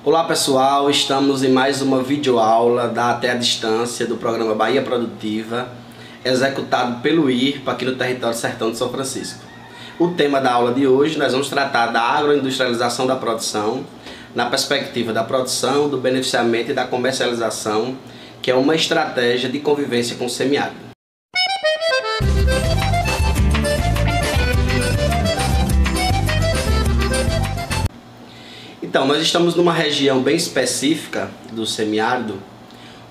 Olá pessoal, estamos em mais uma videoaula da Até a Distância do programa Bahia Produtiva, executado pelo IRPA aqui no território Sertão de São Francisco. O tema da aula de hoje, nós vamos tratar da agroindustrialização da produção, na perspectiva da produção, do beneficiamento e da comercialização, que é uma estratégia de convivência com o semiárido. Então, nós estamos numa região bem específica do semiárido,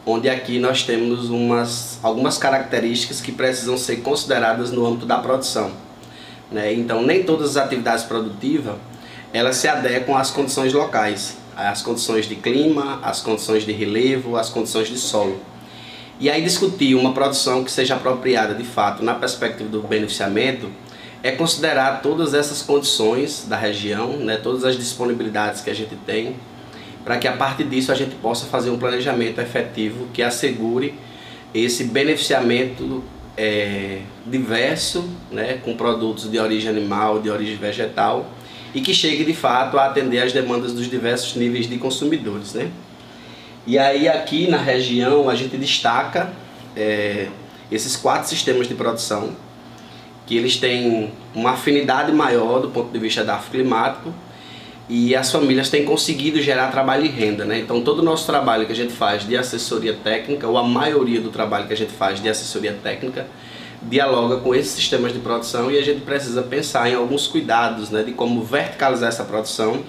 onde aqui nós temos algumas características que precisam ser consideradas no âmbito da produção, né? Então, nem todas as atividades produtivas elas se adequam às condições locais, às condições de clima, às condições de relevo, às condições de solo. E aí discutir uma produção que seja apropriada de fato na perspectiva do beneficiamento é considerar todas essas condições da região, né, todas as disponibilidades que a gente tem, para que a partir disso a gente possa fazer um planejamento efetivo que assegure esse beneficiamento diverso, né, com produtos de origem animal, de origem vegetal, e que chegue de fato a atender às demandas dos diversos níveis de consumidores, né? E aí aqui na região a gente destaca esses 4 sistemas de produção, que eles têm uma afinidade maior do ponto de vista climático, e as famílias têm conseguido gerar trabalho e renda, né? Então todo o nosso trabalho que a gente faz de assessoria técnica, ou a maioria do trabalho que a gente faz de assessoria técnica, dialoga com esses sistemas de produção, e a gente precisa pensar em alguns cuidados, né, de como verticalizar essa produção,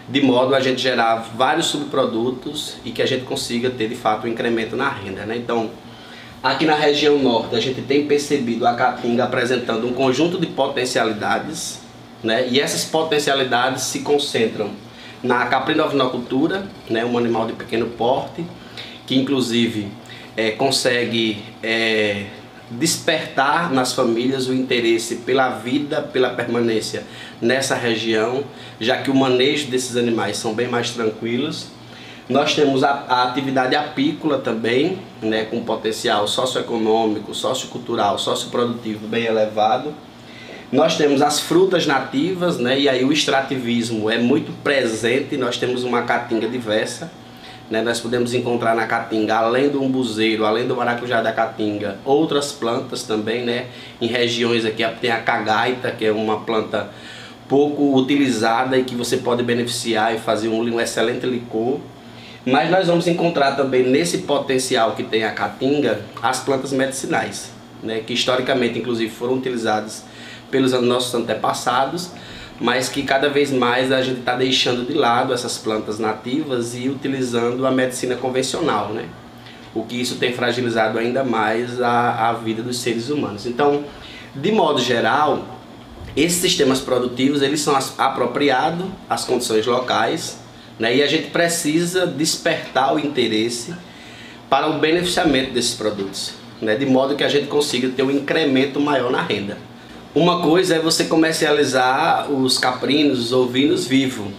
de modo a gente gerar vários subprodutos e que a gente consiga ter de fato um incremento na renda, né? Então, aqui na região norte a gente tem percebido a caatinga apresentando um conjunto de potencialidades, né? E essas potencialidades se concentram na caprino-ovinocultura, né? Um animal de pequeno porte, que inclusive consegue despertar nas famílias o interesse pela vida, pela permanência nessa região, já que o manejo desses animais são bem mais tranquilos. Nós temos a atividade apícola também, né, com potencial socioeconômico, sociocultural, socioprodutivo bem elevado. Nós temos as frutas nativas, né, e aí o extrativismo é muito presente. Nós temos uma caatinga diversa, né, nós podemos encontrar na caatinga, além do umbuzeiro, além do maracujá da caatinga, outras plantas também, né, em regiões aqui tem a cagaita, que é uma planta pouco utilizada e que você pode beneficiar e fazer um excelente licor. Mas nós vamos encontrar também nesse potencial que tem a caatinga as plantas medicinais, né, que historicamente inclusive foram utilizadas pelos nossos antepassados, mas que cada vez mais a gente está deixando de lado essas plantas nativas e utilizando a medicina convencional, né? O que isso tem fragilizado ainda mais a vida dos seres humanos. Então, de modo geral, esses sistemas produtivos eles são apropriados às condições locais, né? E a gente precisa despertar o interesse para o beneficiamento desses produtos, né? De modo que a gente consiga ter um incremento maior na renda. Uma coisa é você comercializar os caprinos, os ovinos vivos,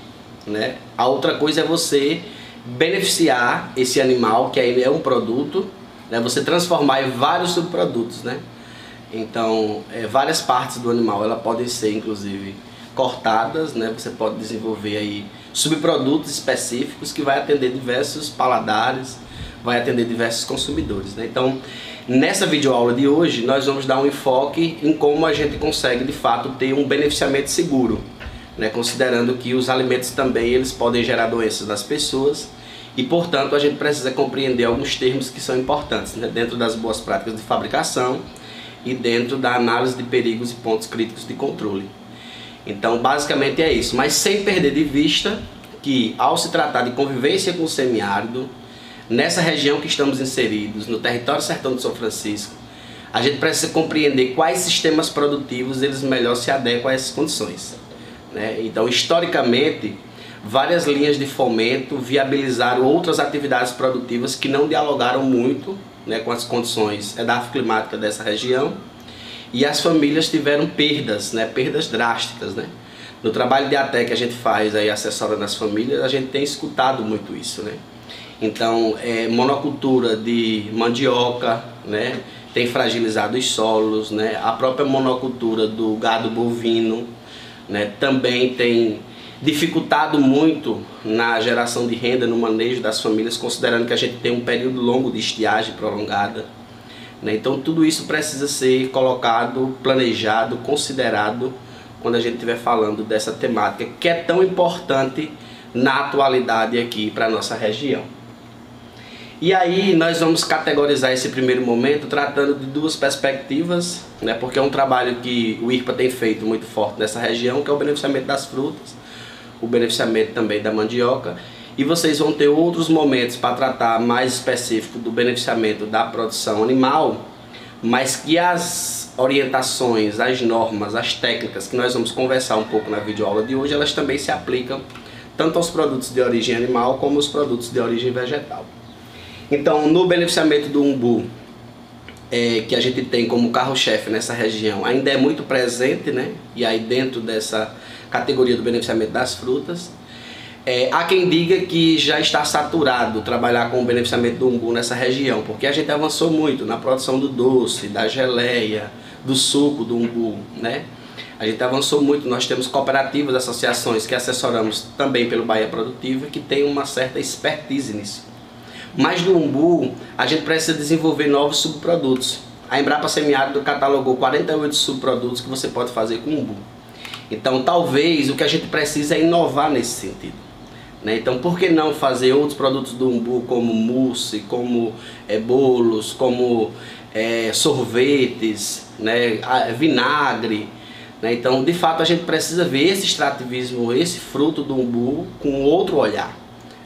né? A outra coisa é você beneficiar esse animal, que aí é um produto, né? Você transformar em vários subprodutos, né? Então, várias partes do animal, elas podem ser inclusive cortadas, né? Você pode desenvolver aí subprodutos específicos que vai atender diversos paladares, vai atender diversos consumidores, né? Então, nessa videoaula de hoje, nós vamos dar um enfoque em como a gente consegue de fato ter um beneficiamento seguro, né? Considerando que os alimentos também eles podem gerar doenças nas pessoas e, portanto, a gente precisa compreender alguns termos que são importantes, né? Dentro das boas práticas de fabricação e dentro da análise de perigos e pontos críticos de controle. Então, basicamente é isso, mas sem perder de vista que, ao se tratar de convivência com o semiárido, nessa região que estamos inseridos, no território Sertão de São Francisco, a gente precisa compreender quais sistemas produtivos eles melhor se adequam a essas condições, né? Então, historicamente, várias linhas de fomento viabilizaram outras atividades produtivas que não dialogaram muito, né, com as condições edafoclimáticas dessa região, e as famílias tiveram perdas, né, perdas drásticas, né? No trabalho de ATE que a gente faz aí, assessorando as famílias, a gente tem escutado muito isso, né? Então, monocultura de mandioca, né, tem fragilizado os solos, né? A própria monocultura do gado bovino, né, também tem dificultado muito na geração de renda, no manejo das famílias, considerando que a gente tem um período longo de estiagem prolongada, né? Então tudo isso precisa ser colocado, planejado, considerado quando a gente estiver falando dessa temática que é tão importante na atualidade aqui para a nossa região. E aí nós vamos categorizar esse primeiro momento tratando de duas perspectivas, né? Porque é um trabalho que o IRPA tem feito muito forte nessa região, que é o beneficiamento das frutas, o beneficiamento também da mandioca, e vocês vão ter outros momentos para tratar mais específico do beneficiamento da produção animal, mas que as orientações, as normas, as técnicas que nós vamos conversar um pouco na videoaula de hoje, elas também se aplicam tanto aos produtos de origem animal como aos produtos de origem vegetal. Então, no beneficiamento do umbu, que a gente tem como carro-chefe nessa região, ainda é muito presente, né? E aí dentro dessa categoria do beneficiamento das frutas, há quem diga que já está saturado trabalhar com o beneficiamento do umbu nessa região, porque a gente avançou muito na produção do doce, da geleia, do suco do umbu, né? A gente avançou muito, nós temos cooperativas, associações que assessoramos também pelo Bahia Produtiva, que tem uma certa expertise nisso. Mas do umbu, a gente precisa desenvolver novos subprodutos. A Embrapa Semiárido catalogou 48 subprodutos que você pode fazer com umbu. Então talvez o que a gente precisa é inovar nesse sentido, né? Então por que não fazer outros produtos do umbu como mousse, como bolos, como sorvetes, né? Vinagre, né? Então de fato a gente precisa ver esse extrativismo, esse fruto do umbu com outro olhar,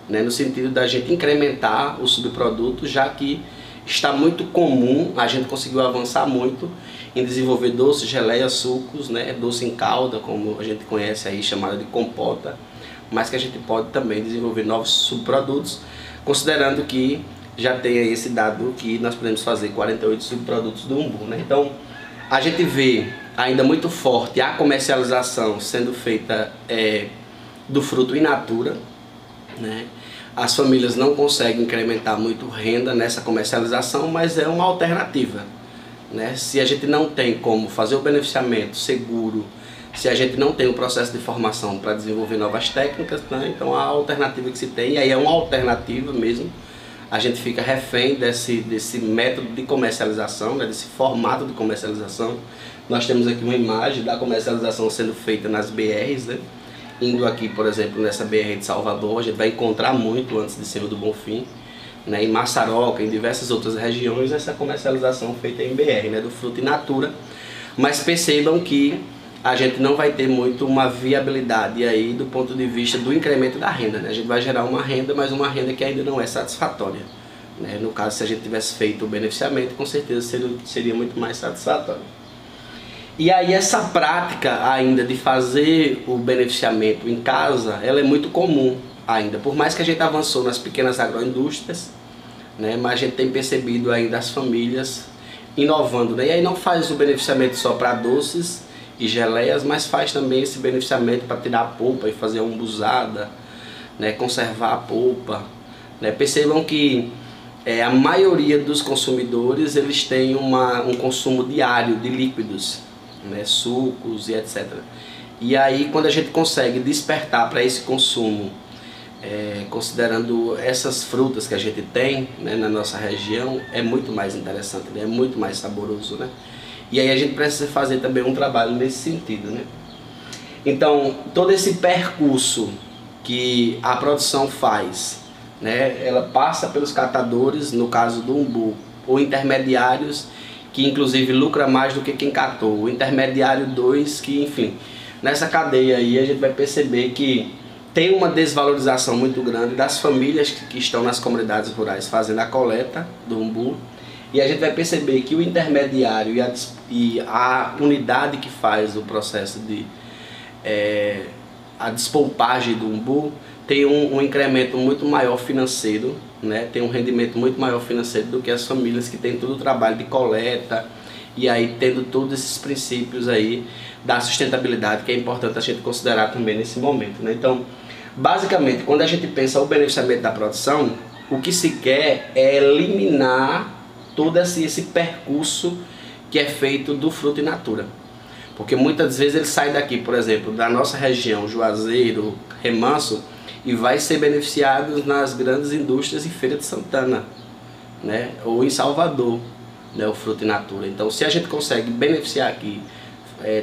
né? No sentido da gente incrementar o subproduto, já que está muito comum, a gente conseguiu avançar muito em desenvolver doces, geleias, sucos, né? Doce em calda, como a gente conhece aí, chamada de compota, mas que a gente pode também desenvolver novos subprodutos, considerando que já tem aí esse dado que nós podemos fazer 48 subprodutos do umbu, né? Então a gente vê ainda muito forte a comercialização sendo feita do fruto in natura, né? As famílias não conseguem incrementar muito renda nessa comercialização, mas é uma alternativa, né? Se a gente não tem como fazer o beneficiamento seguro, se a gente não tem o processo de formação para desenvolver novas técnicas, né? Então a alternativa que se tem, e aí é uma alternativa mesmo, a gente fica refém desse método de comercialização, né? Desse formato de comercialização. Nós temos aqui uma imagem da comercialização sendo feita nas BRs, né? Indo aqui, por exemplo, nessa BR de Salvador, a gente vai encontrar muito antes de Senhor do Bonfim, né? Em Massaroca, em diversas outras regiões, essa comercialização feita em BR, né? Do fruto in natura. Mas percebam que a gente não vai ter muito uma viabilidade aí do ponto de vista do incremento da renda, né? A gente vai gerar uma renda, mas uma renda que ainda não é satisfatória, né? No caso, se a gente tivesse feito o beneficiamento, com certeza seria muito mais satisfatório. E aí essa prática ainda de fazer o beneficiamento em casa, ela é muito comum ainda. Por mais que a gente avançou nas pequenas agroindústrias, né, mas a gente tem percebido ainda as famílias inovando, né? E aí não faz o beneficiamento só para doces e geleias, mas faz também esse beneficiamento para tirar a polpa e fazer a umbuzada, né, conservar a polpa, né? Percebam que a maioria dos consumidores eles têm um consumo diário de líquidos, né, sucos e etc. E aí quando a gente consegue despertar para esse consumo, considerando essas frutas que a gente tem, né, na nossa região, é muito mais interessante, né, é muito mais saboroso, né? E aí a gente precisa fazer também um trabalho nesse sentido, né? Então todo esse percurso que a produção faz, né, ela passa pelos catadores, no caso do umbu, ou intermediários, que inclusive lucra mais do que quem catou, o intermediário 2, que enfim, nessa cadeia aí a gente vai perceber que tem uma desvalorização muito grande das famílias que estão nas comunidades rurais fazendo a coleta do umbu, e a gente vai perceber que o intermediário e a unidade que faz o processo de a despolpagem do umbu tem um incremento muito maior financeiro, né? Tem um rendimento muito maior financeiro do que as famílias que têm todo o trabalho de coleta e aí tendo todos esses princípios aí da sustentabilidade que é importante a gente considerar também nesse momento, né? Então, basicamente, quando a gente pensa o beneficiamento da produção, o que se quer é eliminar todo esse percurso que é feito do fruto in natura. Porque muitas vezes ele sai daqui, por exemplo, da nossa região, Juazeiro, Remanso, e vai ser beneficiado nas grandes indústrias em Feira de Santana, né? Ou em Salvador, né? O Fruta in Natura. Então, se a gente consegue beneficiar aqui,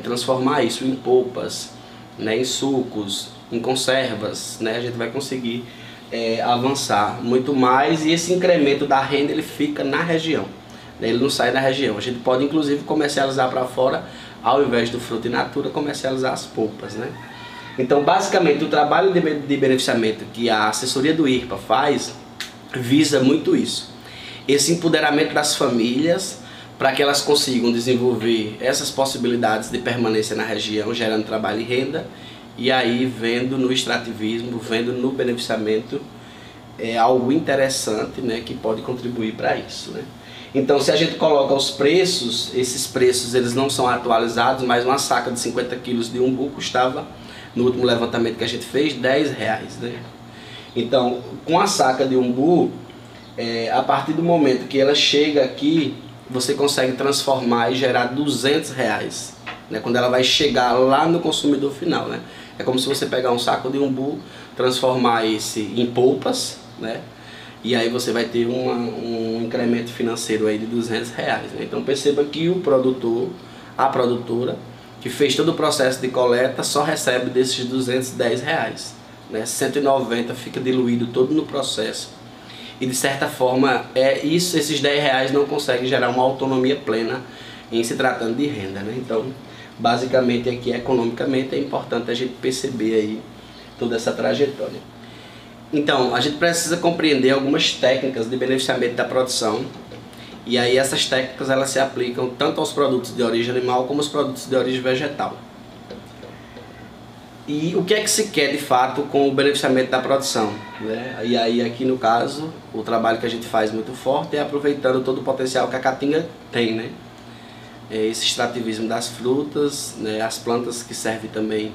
transformar isso em polpas, né? Em sucos, em conservas, né? A gente vai conseguir avançar muito mais, e esse incremento da renda ele fica na região, né? Ele não sai da região. A gente pode inclusive comercializar para fora, ao invés do Fruta in Natura, comercializar as polpas, né? Então, basicamente, o trabalho de beneficiamento que a assessoria do IRPA faz visa muito isso. Esse empoderamento das famílias para que elas consigam desenvolver essas possibilidades de permanência na região, gerando trabalho e renda, e aí vendo no extrativismo, vendo no beneficiamento algo interessante, né, que pode contribuir para isso, né? Então, se a gente coloca os preços, esses preços eles não são atualizados, mas uma saca de 50 quilos de umbu custava, no último levantamento que a gente fez, R$10, né? Então, com a saca de umbu, a partir do momento que ela chega aqui, você consegue transformar e gerar R$200, né? Quando ela vai chegar lá no consumidor final, né? É como se você pegar um saco de umbu, transformar esse em polpas, né? E aí você vai ter um incremento financeiro aí de R$200, né? Então perceba que o produtor, a produtora, que fez todo o processo de coleta, só recebe desses R$210, né? 190 fica diluído todo no processo. E de certa forma, esses R$10 não conseguem gerar uma autonomia plena em se tratando de renda, né? Então, basicamente aqui economicamente é importante a gente perceber aí toda essa trajetória. Então, a gente precisa compreender algumas técnicas de beneficiamento da produção. E aí essas técnicas elas se aplicam tanto aos produtos de origem animal como aos produtos de origem vegetal. E o que é que se quer de fato com o beneficiamento da produção, né? E aí aqui no caso, o trabalho que a gente faz muito forte é aproveitando todo o potencial que a caatinga tem, né? Esse extrativismo das frutas, né? As plantas que servem também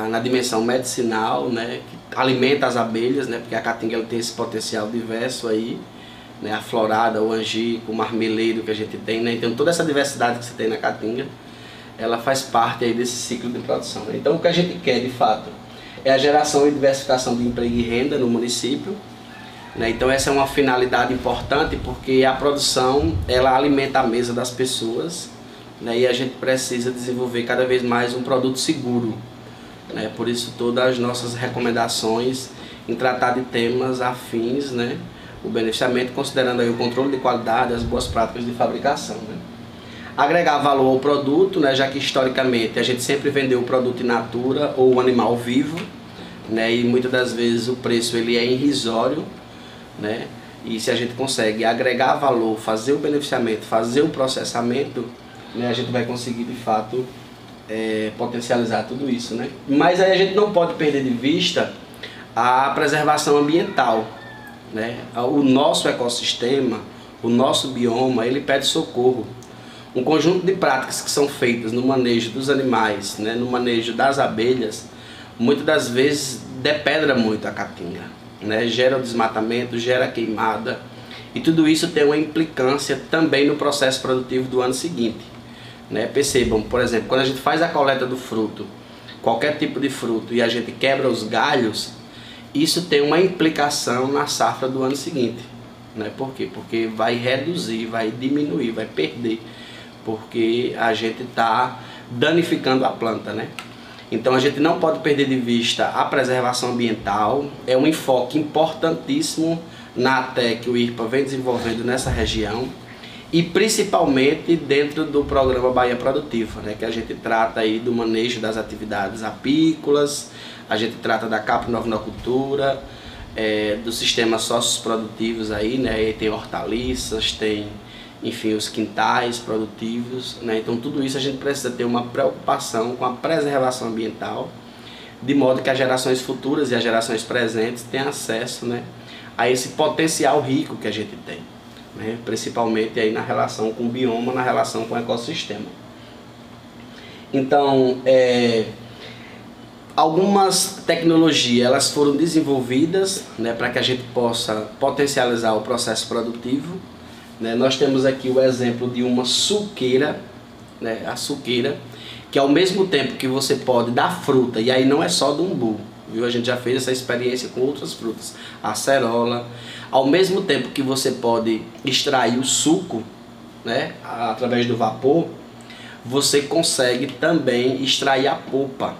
na dimensão medicinal, né? Que alimenta as abelhas, né? Porque a caatinga ela tem esse potencial diverso aí, né, a florada, o angico, o marmeleiro que a gente tem, né? Então toda essa diversidade que você tem na caatinga, ela faz parte aí desse ciclo de produção, né? Então o que a gente quer de fato é a geração e diversificação de emprego e renda no município, né? Então essa é uma finalidade importante porque a produção ela alimenta a mesa das pessoas, né? E a gente precisa desenvolver cada vez mais um produto seguro, né? Por isso todas as nossas recomendações em tratar de temas afins, né? O beneficiamento considerando aí o controle de qualidade, as boas práticas de fabricação, né? Agregar valor ao produto, né? Já que historicamente a gente sempre vendeu o produto in natura ou o animal vivo, né? E muitas das vezes o preço ele é irrisório, né? E se a gente consegue agregar valor, fazer o beneficiamento, fazer o processamento, né? A gente vai conseguir de fato potencializar tudo isso, né? Mas aí a gente não pode perder de vista a preservação ambiental, né? O nosso ecossistema, o nosso bioma, ele pede socorro. Um conjunto de práticas que são feitas no manejo dos animais, né, no manejo das abelhas, muitas das vezes depedra muito a caatinga, né, gera o desmatamento, gera a queimada, e tudo isso tem uma implicância também no processo produtivo do ano seguinte, né? Percebam, por exemplo, quando a gente faz a coleta do fruto, qualquer tipo de fruto, e a gente quebra os galhos, isso tem uma implicação na safra do ano seguinte, né? Por quê? Porque vai reduzir, vai diminuir, vai perder, porque a gente está danificando a planta, né? Então a gente não pode perder de vista a preservação ambiental, é um enfoque importantíssimo na ATE que o IRPA vem desenvolvendo nessa região, e principalmente dentro do programa Bahia Produtiva, né? Que a gente trata aí do manejo das atividades apícolas, a gente trata da caprinocultura, dos sistemas socioprodutivos aí, né? Aí tem hortaliças, tem, enfim, os quintais produtivos, né? Então tudo isso a gente precisa ter uma preocupação com a preservação ambiental, de modo que as gerações futuras e as gerações presentes tenham acesso, né, a esse potencial rico que a gente tem, né? Principalmente aí na relação com o bioma, na relação com o ecossistema. Então, algumas tecnologias elas foram desenvolvidas, né, para que a gente possa potencializar o processo produtivo, né? Nós temos aqui o exemplo de uma suqueira, né, a suqueira, que ao mesmo tempo que você pode dar fruta, e aí não é só do umbu, viu? A gente já fez essa experiência com outras frutas, a acerola, ao mesmo tempo que você pode extrair o suco, né, através do vapor, você consegue também extrair a polpa,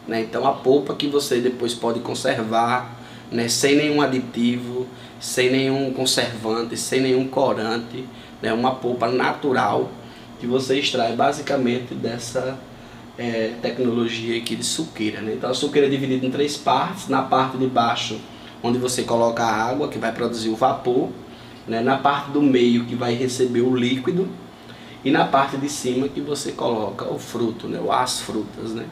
né? Então a polpa que você depois pode conservar, né, sem nenhum aditivo, sem nenhum conservante, sem nenhum corante, né, uma polpa natural que você extrai basicamente dessa tecnologia aqui de suqueira, né? Então a suqueira é dividida em 3 partes, na parte de baixo onde você coloca a água que vai produzir o vapor, né, na parte do meio que vai receber o líquido e na parte de cima que você coloca o fruto, né, ou as frutas, né?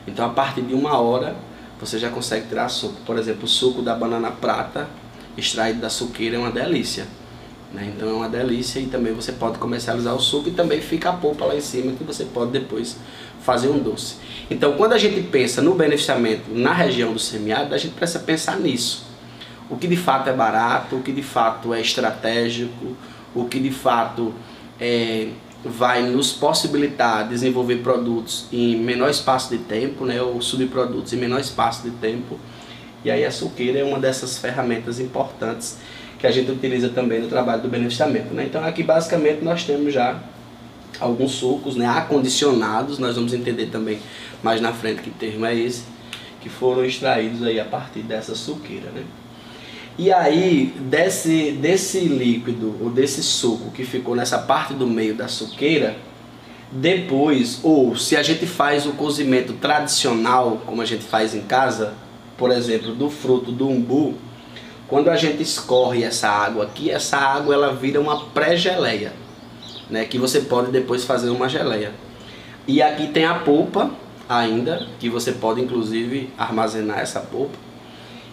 Então a partir de 1 hora você já consegue tirar suco. Por exemplo, o suco da banana prata extraído da suqueira é uma delícia, né? Então é uma delícia, e também você pode comercializar o suco e também fica a polpa lá em cima que você pode depois fazer um doce. Então quando a gente pensa no beneficiamento na região do semiárido, a gente precisa pensar nisso. O que de fato é barato, o que de fato é estratégico, o que de fato vai nos possibilitar desenvolver produtos em menor espaço de tempo, né, ou subprodutos em menor espaço de tempo. E aí a suqueira é uma dessas ferramentas importantes que a gente utiliza também no trabalho do beneficiamento, né? Então aqui basicamente nós temos já alguns sucos, né, acondicionados, nós vamos entender também mais na frente que termo é esse, que foram extraídos aí a partir dessa suqueira, né? E aí desse líquido ou desse suco que ficou nessa parte do meio da suqueira, depois, ou se a gente faz o cozimento tradicional, como a gente faz em casa, por exemplo, do fruto do umbu, quando a gente escorre essa água aqui, essa água ela vira uma pré-geleia, né, que você pode depois fazer uma geleia. E aqui tem a polpa ainda, que você pode inclusive armazenar essa polpa.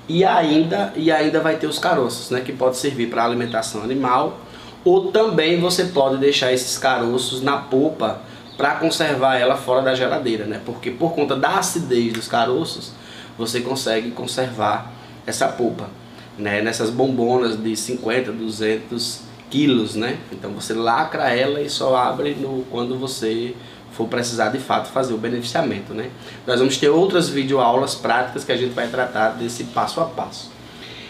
E ainda vai ter os caroços, né, que pode servir para alimentação animal, ou também você pode deixar esses caroços na polpa para conservar ela fora da geladeira, né, porque por conta da acidez dos caroços, você consegue conservar essa polpa, né, nessas bombonas de 50, 200 quilos, né. Então você lacra ela e só abre quando você for precisar de fato fazer o beneficiamento, né. Nós vamos ter outras videoaulas práticas que a gente vai tratar desse passo a passo.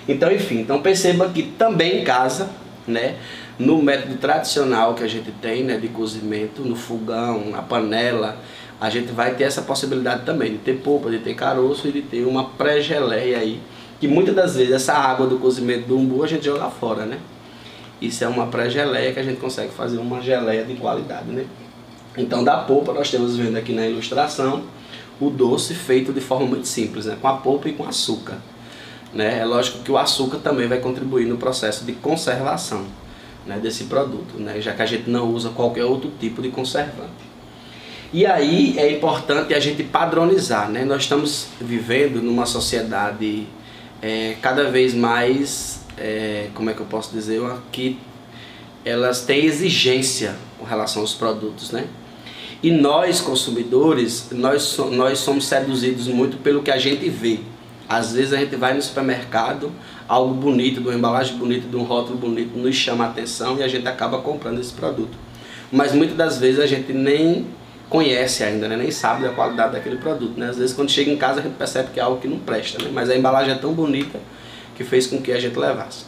Então, enfim, então perceba que também em casa, né, no método tradicional que a gente tem, né, de cozimento, no fogão, na panela, a gente vai ter essa possibilidade também de ter polpa, de ter caroço e de ter uma pré-geleia aí, que muitas das vezes essa água do cozimento do umbu a gente joga fora, né. Isso é uma pré-geleia que a gente consegue fazer uma geleia de qualidade, né. Então da polpa nós temos vendo aqui na ilustração o doce feito de forma muito simples, né, com a polpa e com açúcar, né. É lógico que o açúcar também vai contribuir no processo de conservação, né, desse produto, né, já que a gente não usa qualquer outro tipo de conservante. E aí é importante a gente padronizar, né. Nós estamos vivendo numa sociedade cada vez mais, como é que eu posso dizer, que elas têm exigência com relação aos produtos, né? E nós, consumidores, nós somos seduzidos muito pelo que a gente vê. Às vezes a gente vai no supermercado, algo bonito, de uma embalagem bonita, de um rótulo bonito, nos chama a atenção e a gente acaba comprando esse produto. Mas muitas das vezes a gente nem conhece ainda, né? Nem sabe da qualidade daquele produto, né? Às vezes quando chega em casa a gente percebe que é algo que não presta, né? Mas a embalagem é tão bonita que fez com que a gente levasse.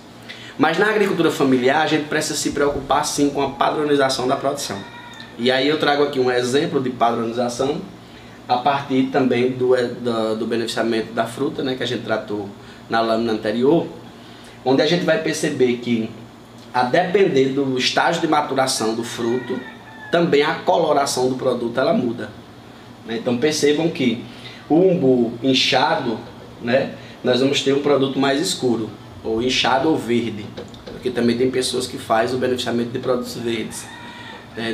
Mas na agricultura familiar a gente precisa se preocupar sim com a padronização da produção. E aí eu trago aqui um exemplo de padronização a partir também do beneficiamento da fruta, né, que a gente tratou na lâmina anterior, onde a gente vai perceber que, a depender do estágio de maturação do fruto, também a coloração do produto ela muda, né? Então percebam que o umbu inchado, né, nós vamos ter um produto mais escuro, ou inchado ou verde, porque também tem pessoas que fazem o beneficiamento de produtos verdes.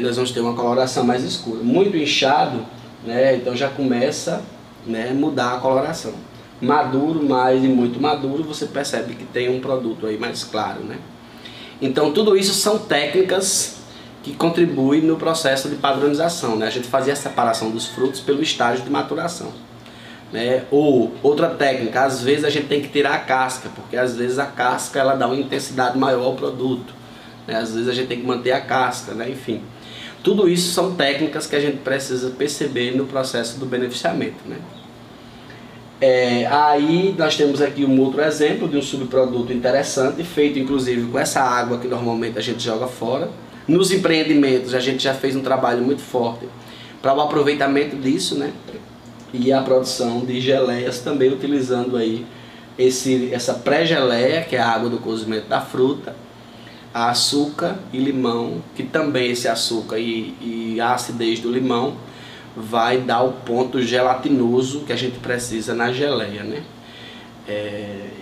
Nós vamos ter uma coloração mais escura. Muito inchado, né, então já começa, né, a mudar a coloração. Maduro mais e muito maduro, você percebe que tem um produto aí mais claro, né? Então tudo isso são técnicas que contribuem no processo de padronização, né? A gente fazia a separação dos frutos pelo estágio de maturação, né? Ou outra técnica, às vezes a gente tem que tirar a casca, porque às vezes a casca ela dá uma intensidade maior ao produto, né? Às vezes a gente tem que manter a casca, né? Enfim. Tudo isso são técnicas que a gente precisa perceber no processo do beneficiamento, né? Aí nós temos aqui um outro exemplo de um subproduto interessante, feito inclusive com essa água que normalmente a gente joga fora. Nos empreendimentos a gente já fez um trabalho muito forte para o aproveitamento disso, né? E a produção de geleias também utilizando aí essa pré-geleia, que é a água do cozimento da fruta, açúcar e limão, que também esse açúcar e a acidez do limão vai dar o ponto gelatinoso que a gente precisa na geleia, né?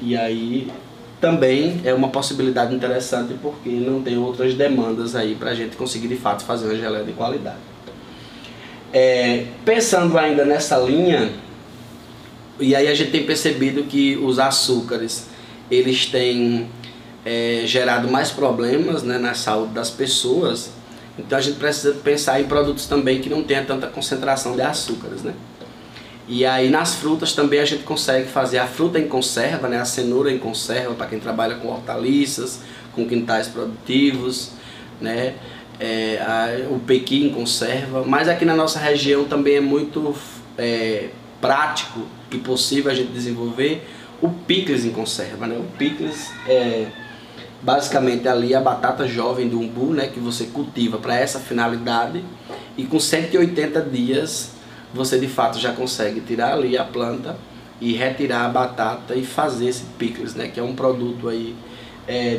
E aí também é uma possibilidade interessante, porque não tem outras demandas aí para a gente conseguir de fato fazer uma geleia de qualidade. Pensando ainda nessa linha, e aí a gente tem percebido que os açúcares eles têm gerado mais problemas, né, na saúde das pessoas. Então a gente precisa pensar em produtos também que não tenha tanta concentração de açúcares, né? E aí nas frutas também a gente consegue fazer a fruta em conserva, né? A cenoura em conserva para quem trabalha com hortaliças, com quintais produtivos, né? O pequi em conserva. Mas aqui na nossa região também é muito prático e possível a gente desenvolver o picles em conserva, né? O picles basicamente ali a batata jovem do umbu, né, que você cultiva para essa finalidade, e com 180 dias você de fato já consegue tirar ali a planta e retirar a batata e fazer esse picles, né, que é um produto aí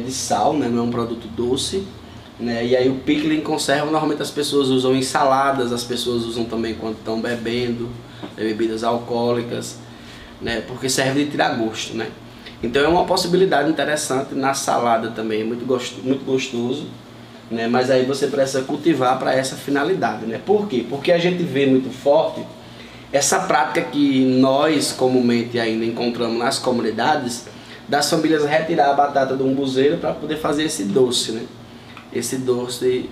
de sal, né, não é um produto doce, né? E aí o pickle em conserva normalmente as pessoas usam em saladas, as pessoas usam também quando estão bebendo bebidas alcoólicas, né, porque serve de tirar gosto, né? Então é uma possibilidade interessante na salada também, é muito gostoso, né? Mas aí você precisa cultivar para essa finalidade, né? Por quê? Porque a gente vê muito forte essa prática que nós comumente ainda encontramos nas comunidades, das famílias retirar a batata do umbuzeiro para poder fazer esse doce, né? Esse doce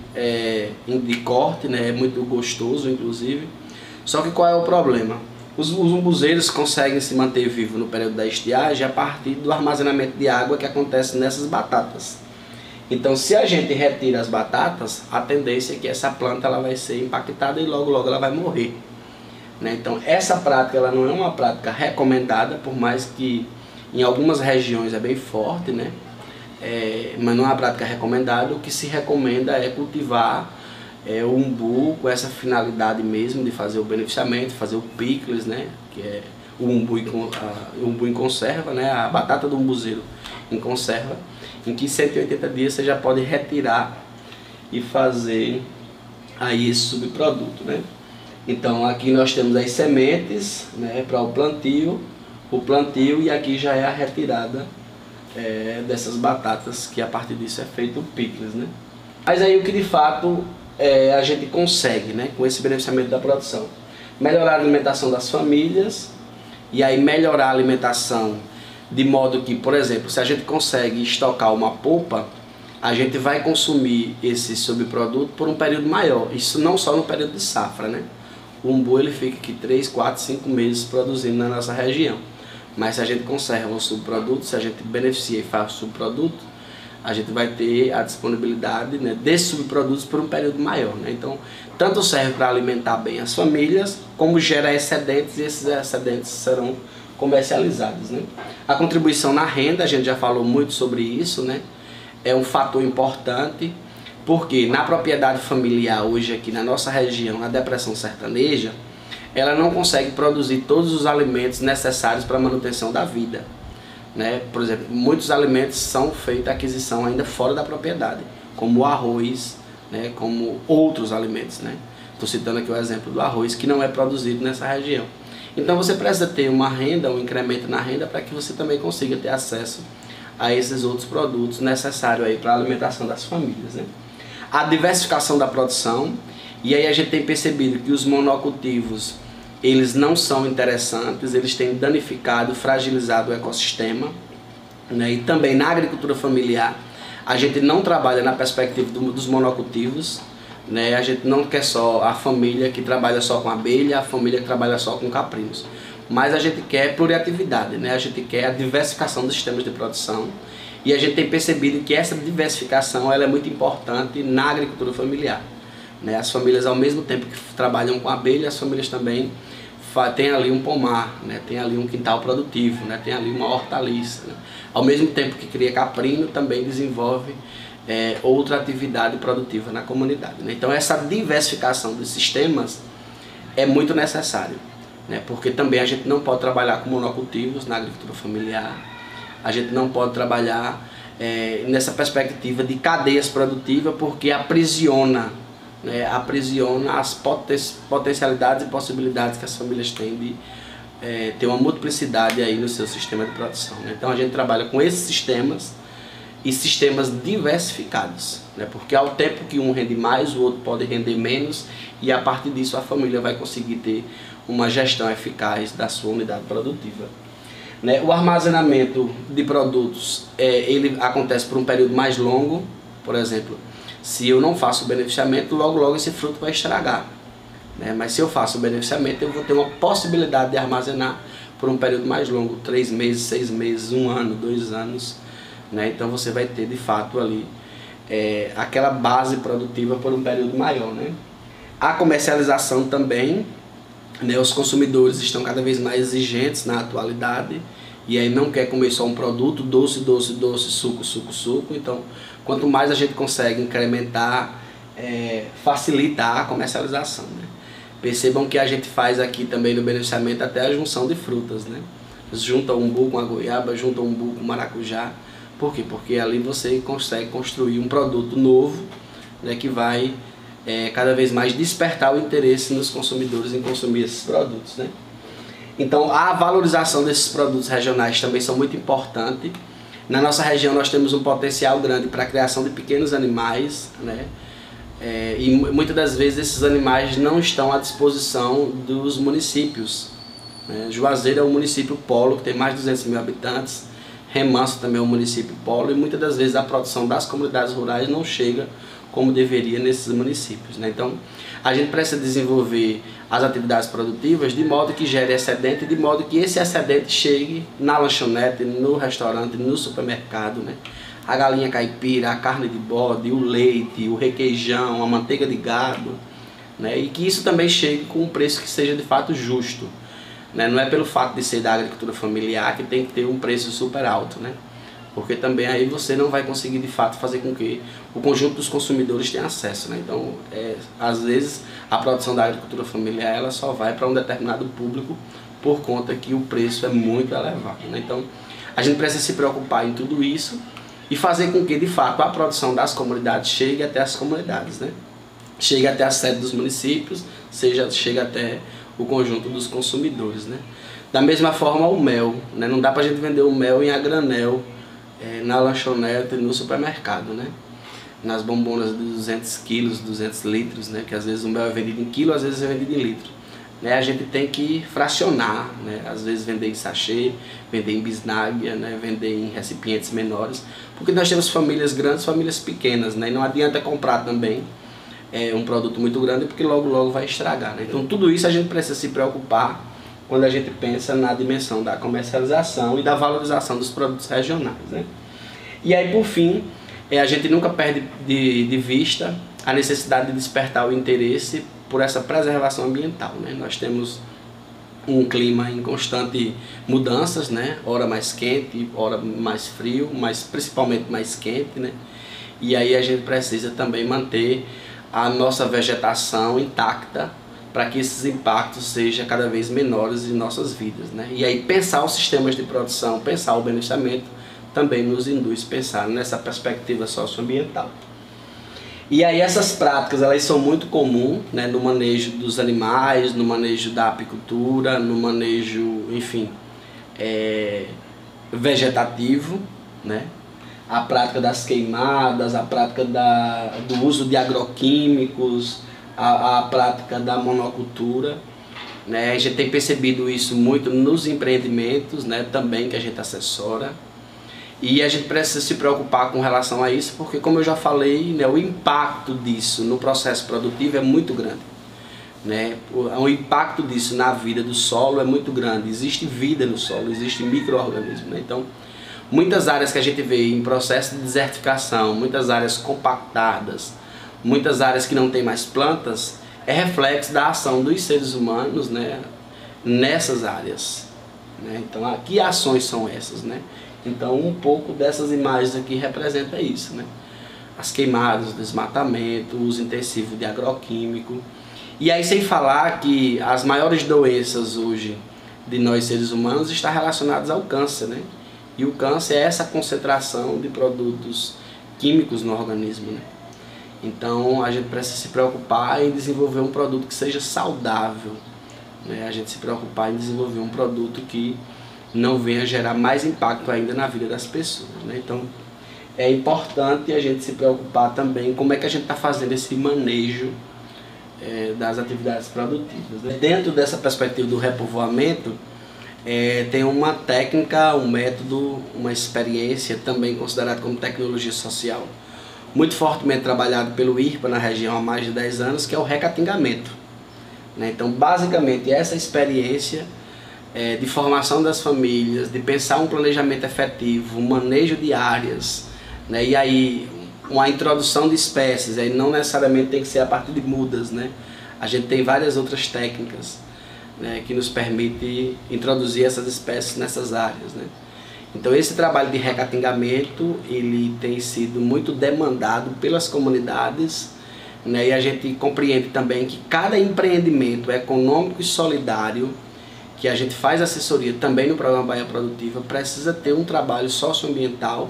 de corte, né? É muito gostoso, inclusive. Só que qual é o problema? Os umbuzeiros conseguem se manter vivos no período da estiagem a partir do armazenamento de água que acontece nessas batatas. Então, se a gente retira as batatas, a tendência é que essa planta ela vai ser impactada e logo logo ela vai morrer, né? Então, essa prática ela não é uma prática recomendada, por mais que em algumas regiões é bem forte, né? Mas não é uma prática recomendada. O que se recomenda é cultivar o umbu com essa finalidade mesmo de fazer o beneficiamento, fazer o picles, né, que é o umbu em conserva, né, a batata do umbuzeiro em conserva, em que 180 dias você já pode retirar e fazer aí esse subproduto, né? Então aqui nós temos as sementes, né, para o plantio e aqui já é a retirada dessas batatas, que a partir disso é feito o picles, né? Mas aí o que de fato a gente consegue, né, com esse beneficiamento da produção, melhorar a alimentação das famílias, e aí melhorar a alimentação de modo que, por exemplo, se a gente consegue estocar uma polpa, a gente vai consumir esse subproduto por um período maior. Isso não só no período de safra, né? O umbu ele fica aqui 3, 4, 5 meses produzindo na nossa região. Mas se a gente conserva o subproduto, se a gente beneficia e faz o subproduto, a gente vai ter a disponibilidade, né, desses subprodutos por um período maior, né? Então, tanto serve para alimentar bem as famílias, como gera excedentes, e esses excedentes serão comercializados, né? A contribuição na renda, a gente já falou muito sobre isso, né? É um fator importante, porque na propriedade familiar hoje aqui na nossa região, na depressão sertaneja, ela não consegue produzir todos os alimentos necessários para a manutenção da vida, né? Por exemplo, muitos alimentos são feitos a aquisição ainda fora da propriedade, como o arroz, né? Como outros alimentos, né? Estou citando aqui o exemplo do arroz, que não é produzido nessa região. Então você precisa ter uma renda, um incremento na renda, para que você também consiga ter acesso a esses outros produtos necessários aí para a alimentação das famílias, né? A diversificação da produção, e aí a gente tem percebido que os monocultivos eles não são interessantes, eles têm danificado, fragilizado o ecossistema, né? E também na agricultura familiar a gente não trabalha na perspectiva dos monocultivos, né? A gente não quer só a família que trabalha só com abelha, a família que trabalha só com caprinos, mas a gente quer pluriatividade, né? A gente quer a diversificação dos sistemas de produção, e a gente tem percebido que essa diversificação ela é muito importante na agricultura familiar. né? As famílias, ao mesmo tempo que trabalham com abelha, as famílias também têm ali um pomar, né? Tem ali um quintal produtivo, né? Tem ali uma hortaliça, né? Ao mesmo tempo que cria caprino, também desenvolve outra atividade produtiva na comunidade, né? Então essa diversificação dos sistemas é muito necessário, né? Porque também a gente não pode trabalhar com monocultivos na agricultura familiar, a gente não pode trabalhar nessa perspectiva de cadeias produtivas, porque aprisiona, né? Aprisiona as potencialidades e possibilidades que as famílias têm de ter uma multiplicidade aí no seu sistema de produção, né? Então a gente trabalha com esses sistemas e sistemas diversificados, né? Porque ao tempo que um rende mais, o outro pode render menos, e a partir disso a família vai conseguir ter uma gestão eficaz da sua unidade produtiva, né? O armazenamento de produtos ele acontece por um período mais longo. Por exemplo, se eu não faço o beneficiamento, logo esse fruto vai estragar, né? Mas se eu faço o beneficiamento, eu vou ter uma possibilidade de armazenar por um período mais longo, 3 meses, 6 meses, 1 ano, 2 anos, né? Então você vai ter de fato ali aquela base produtiva por um período maior, né? A comercialização também, né? Os consumidores estão cada vez mais exigentes na atualidade, e aí não quer comer só um produto, doce, suco. Então quanto mais a gente consegue incrementar, facilitar a comercialização, né? Percebam que a gente faz aqui também no beneficiamento até a junção de frutas, né? Junta o umbu com a goiaba, junta o umbu com o maracujá. Por quê? Porque ali você consegue construir um produto novo, né, que vai cada vez mais despertar o interesse nos consumidores em consumir esses produtos, né? Então a valorização desses produtos regionais também são muito importantes. Na nossa região nós temos um potencial grande para a criação de pequenos animais, né? E muitas das vezes esses animais não estão à disposição dos municípios, né? Juazeiro é um município polo que tem mais de 200 mil habitantes. Remanso também é um município polo, e muitas das vezes a produção das comunidades rurais não chega como deveria nesses municípios, né? Então a gente precisa desenvolver as atividades produtivas de modo que gere excedente, de modo que esse excedente chegue na lanchonete, no restaurante, no supermercado, né? A galinha caipira, a carne de bode, o leite, o requeijão, a manteiga de gado, né? E que isso também chegue com um preço que seja de fato justo, né? Não é pelo fato de ser da agricultura familiar que tem que ter um preço super alto, né? Porque também aí você não vai conseguir de fato fazer com que o conjunto dos consumidores tenha acesso, né? Então, às vezes a produção da agricultura familiar ela só vai para um determinado público por conta que o preço é muito elevado, né? Então a gente precisa se preocupar em tudo isso e fazer com que de fato a produção das comunidades chegue até as comunidades, né? Chegue até a sede dos municípios, chegue até o conjunto dos consumidores, né? Da mesma forma o mel, né? Não dá pra gente vender o mel em a granel, na lanchonete, no supermercado, né? Nas bombonas de 200 quilos, 200 litros, né? Que às vezes o mel é vendido em quilo, às vezes é vendido em litro, né? A gente tem que fracionar, né? Às vezes vender em sachê, vender em bisnaga, né? Vender em recipientes menores, porque nós temos famílias grandes, famílias pequenas, né? E não adianta comprar também um produto muito grande, porque logo vai estragar, né? Então tudo isso a gente precisa se preocupar quando a gente pensa na dimensão da comercialização e da valorização dos produtos regionais, né? E aí por fim, a gente nunca perde de vista a necessidade de despertar o interesse por essa preservação ambiental, né? Nós temos um clima em constante mudanças, né? Hora mais quente, hora mais frio, mas principalmente mais quente, né? E aí a gente precisa também manter a nossa vegetação intacta para que esses impactos sejam cada vez menores em nossas vidas, né? E aí pensar os sistemas de produção, pensar o beneficiamento também nos induz a pensar nessa perspectiva socioambiental. E aí essas práticas elas são muito comuns, né, no manejo dos animais, no manejo da apicultura, no manejo, enfim, vegetativo, né? A prática das queimadas, a prática do uso de agroquímicos, a prática da monocultura, né? A gente tem percebido isso muito nos empreendimentos, né, também que a gente assessora. E a gente precisa se preocupar com relação a isso, porque como eu já falei, né, o impacto disso no processo produtivo é muito grande, né? O impacto disso na vida do solo é muito grande. Existe vida no solo, existe micro-organismo, né? Então, muitas áreas que a gente vê em processo de desertificação, muitas áreas compactadas, muitas áreas que não tem mais plantas, é reflexo da ação dos seres humanos, né, nessas áreas, né? Então, que ações são essas, né? Então, um pouco dessas imagens aqui representa isso, né? As queimadas, o desmatamento, o uso intensivo de agroquímico. E aí, sem falar que as maiores doenças hoje de nós seres humanos estão relacionadas ao câncer, né? E o câncer é essa concentração de produtos químicos no organismo, né? Então a gente precisa se preocupar em desenvolver um produto que seja saudável, né? A gente se preocupar em desenvolver um produto que não venha gerar mais impacto ainda na vida das pessoas, né? Então é importante a gente se preocupar também como é que a gente está fazendo esse manejo das atividades produtivas, né? Dentro dessa perspectiva do repovoamento, tem uma técnica, um método, uma experiência também considerada como tecnologia social, muito fortemente trabalhado pelo IRPA na região há mais de 10 anos, que é o recatingamento, né? Então, basicamente, essa experiência de formação das famílias, de pensar um planejamento efetivo, um manejo de áreas, né? E aí uma introdução de espécies, aí não necessariamente tem que ser a partir de mudas, né? A gente tem várias outras técnicas, né, que nos permite introduzir essas espécies nessas áreas, né? Então esse trabalho de recatingamento, ele tem sido muito demandado pelas comunidades, né? E a gente compreende também que cada empreendimento econômico e solidário que a gente faz assessoria também no programa Bahia Produtiva precisa ter um trabalho socioambiental,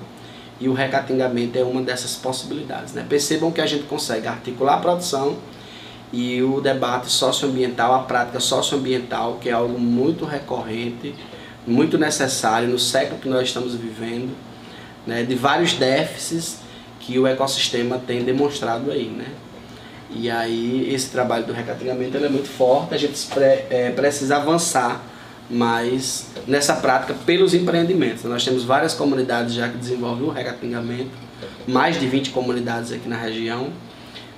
e o recatingamento é uma dessas possibilidades, né? Percebam que a gente consegue articular a produção e o debate socioambiental, a prática socioambiental, que é algo muito recorrente, muito necessário no século que nós estamos vivendo, né, de vários déficits que o ecossistema tem demonstrado aí, né? E aí esse trabalho do recatingamento é muito forte, a gente precisa avançar mais nessa prática pelos empreendimentos. Nós temos várias comunidades já que desenvolvem o recatingamento, mais de 20 comunidades aqui na região,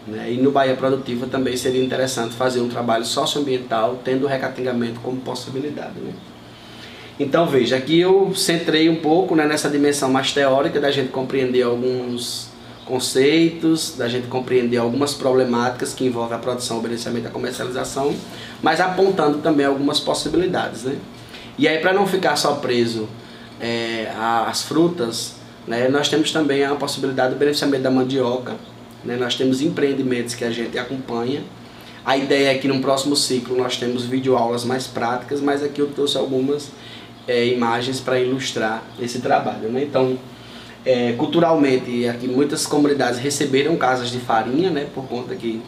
né? E no Bahia Produtiva também seria interessante fazer um trabalho socioambiental tendo o recatingamento como possibilidade, né? Então veja, aqui eu centrei um pouco, né, nessa dimensão mais teórica da gente compreender alguns conceitos, da gente compreender algumas problemáticas que envolvem a produção, o beneficiamento e a comercialização, mas apontando também algumas possibilidades, né? E aí, para não ficar só preso às frutas, né, nós temos também a possibilidade do beneficiamento da mandioca, né? Nós temos empreendimentos que a gente acompanha. A ideia é que no próximo ciclo nós temos videoaulas mais práticas, mas aqui eu trouxe algumas imagens para ilustrar esse trabalho, né? Então, culturalmente, aqui muitas comunidades receberam casas de farinha, né, por conta que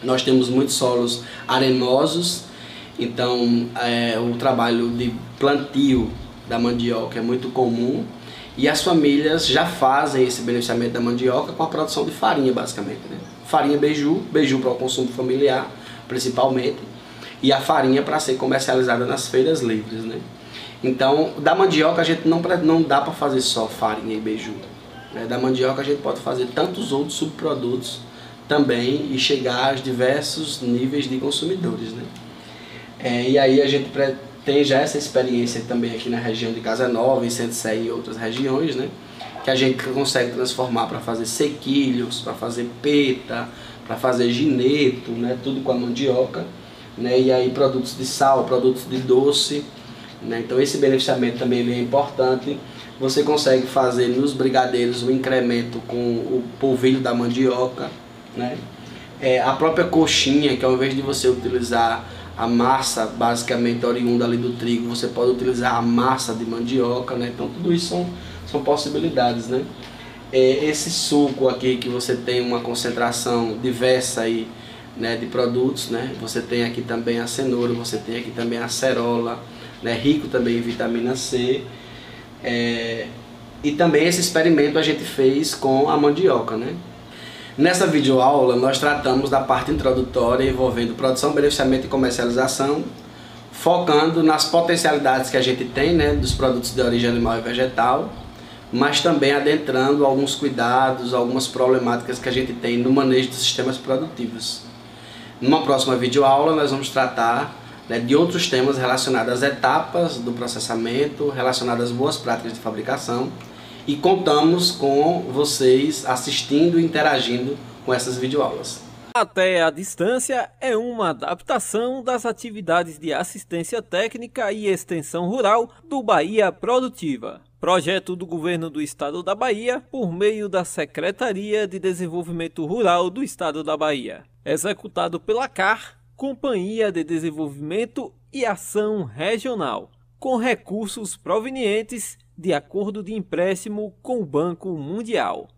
nós temos muitos solos arenosos. Então o trabalho de plantio da mandioca é muito comum, e as famílias já fazem esse beneficiamento da mandioca com a produção de farinha, basicamente, né? Farinha beiju para o consumo familiar principalmente, e a farinha para ser comercializada nas feiras livres, né? Então, da mandioca a gente não dá para fazer só farinha e beiju, né? Da mandioca a gente pode fazer tantos outros subprodutos também e chegar aos diversos níveis de consumidores, né? E aí a gente tem já essa experiência também aqui na região de Casa Nova, em Centro-Sé e outras regiões, né? Que a gente consegue transformar para fazer sequilhos, para fazer peta, para fazer gineto, né? Tudo com a mandioca, né? E aí produtos de sal, produtos de doce, né? Então esse beneficiamento também é importante. Você consegue fazer nos brigadeiros o incremento com o polvilho da mandioca, né? A própria coxinha, que ao invés de você utilizar a massa basicamente oriunda ali do trigo, você pode utilizar a massa de mandioca, né? Então tudo isso são possibilidades, né? Esse suco aqui que você tem uma concentração diversa aí, né, de produtos, né? Você tem aqui também a cenoura, você tem aqui também a acerola, né, rico também em vitamina C. E também esse experimento a gente fez com a mandioca, né? Nessa videoaula nós tratamos da parte introdutória envolvendo produção, beneficiamento e comercialização, focando nas potencialidades que a gente tem, né, dos produtos de origem animal e vegetal, mas também adentrando alguns cuidados, algumas problemáticas que a gente tem no manejo dos sistemas produtivos. Numa próxima videoaula nós vamos tratar, né, de outros temas relacionados às etapas do processamento, relacionados às boas práticas de fabricação, e contamos com vocês assistindo e interagindo com essas videoaulas. Até a Distância é uma adaptação das atividades de assistência técnica e extensão rural do Bahia Produtiva, projeto do Governo do Estado da Bahia por meio da Secretaria de Desenvolvimento Rural do Estado da Bahia, executado pela CAR, Companhia de Desenvolvimento e Ação Regional, com recursos provenientes de acordo de empréstimo com o Banco Mundial.